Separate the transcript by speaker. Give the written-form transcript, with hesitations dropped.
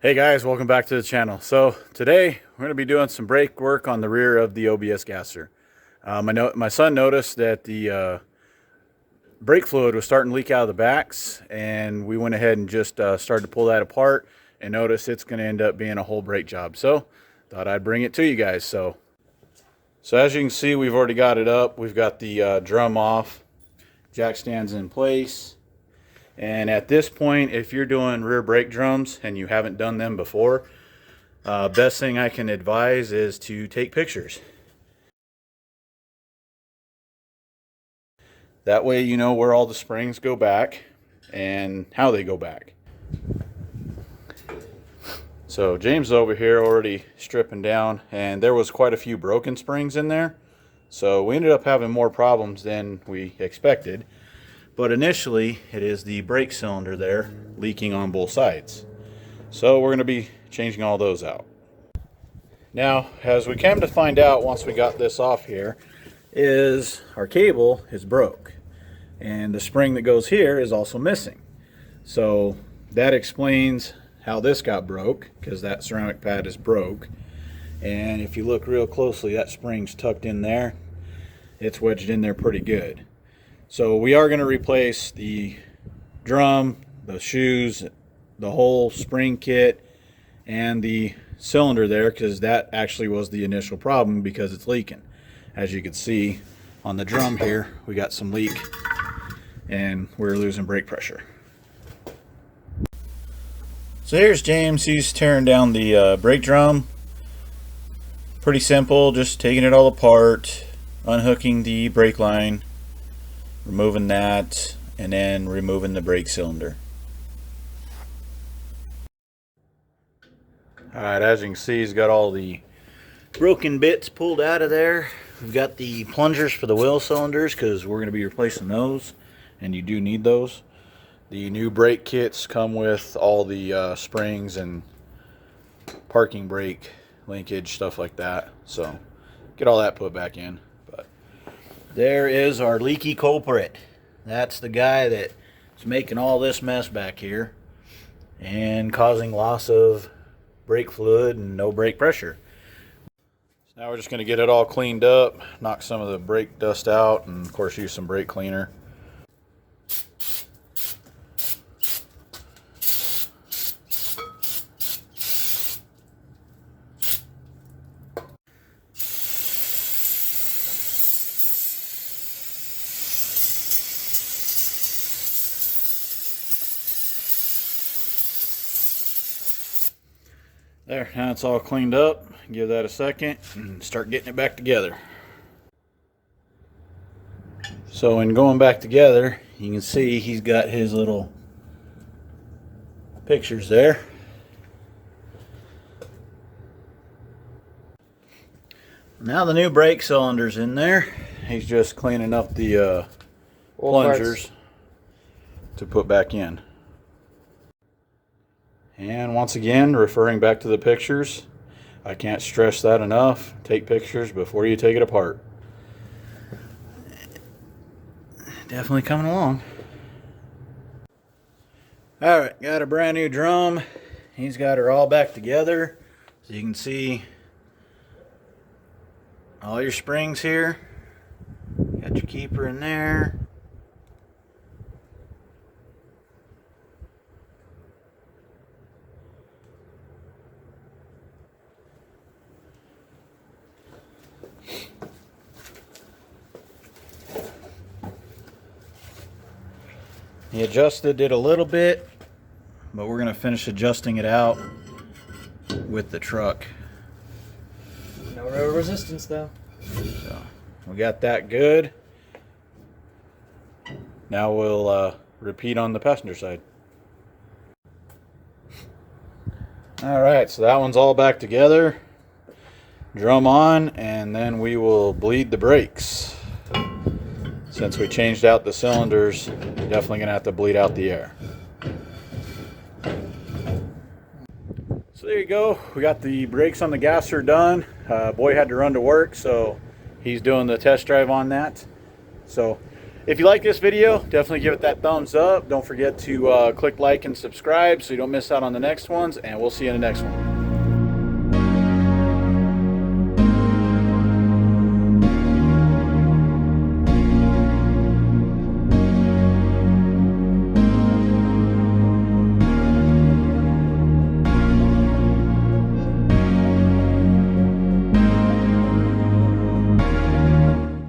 Speaker 1: Hey guys, welcome back to the channel. So today we're going to be doing some brake work on the rear of the OBS gasser. My son noticed that the brake fluid was starting to leak out of the backs, and we went ahead and just started to pull that apart and noticed it's going to end up being a whole brake job. So thought I'd bring it to you guys. So as you can see, we've already got it up. We've got the drum off, jack stands in place. And at this point, if you're doing rear brake drums and you haven't done them before, best thing I can advise is to take pictures. That way you know where all the springs go back and how they go back. So James is over here already stripping down, and there was quite a few broken springs in there. So we ended up having more problems than we expected. But initially, it is the brake cylinder there leaking on both sides. So we're going to be changing all those out. Now, as we came to find out once we got this off here, is our cable is broke. And the spring that goes here is also missing. So that explains how this got broke, because that ceramic pad is broke. And if you look real closely, that spring's tucked in there. It's wedged in there pretty good. So we are going to replace the drum, the shoes, the whole spring kit, and the cylinder there, because that actually was the initial problem because it's leaking. As you can see on the drum here, we got some leak and we're losing brake pressure. So here's James. He's tearing down the brake drum. Pretty simple, just taking it all apart, unhooking the brake line, removing that, and then removing the brake cylinder. Alright, as you can see, he's got all the broken bits pulled out of there. We've got the plungers for the wheel cylinders because we're going to be replacing those, and you do need those. The new brake kits come with all the springs and parking brake linkage, stuff like that. So get all that put back in. There is our leaky culprit. That's the guy that's making all this mess back here and causing loss of brake fluid and no brake pressure. So now we're just going to get it all cleaned up, knock some of the brake dust out, and of course use some brake cleaner. There, now it's all cleaned up. Give that a second and start getting it back together. So in going back together, you can see he's got his little pictures there. Now the new brake cylinder's in there. He's just cleaning up the plungers to put back in. And once again, referring back to the pictures, I can't stress that enough. Take pictures before you take it apart. Definitely coming along. Alright, got a brand new drum. He's got her all back together. So you can see all your springs here. Got your keeper in there. He adjusted it a little bit, but we're going to finish adjusting it out with the truck.
Speaker 2: No real resistance though.
Speaker 1: So we got that good. Now we'll repeat on the passenger side. Alright, so that one's all back together. Drum on, and then we will bleed the brakes. Since we changed out the cylinders, definitely going to have to bleed out the air. So there you go. We got the brakes on the gasser done. Boy had to run to work, so he's doing the test drive on that. So If you like this video, definitely give it that thumbs up. Don't forget to click like and subscribe so you don't miss out on the next ones, and we'll see you in the next one.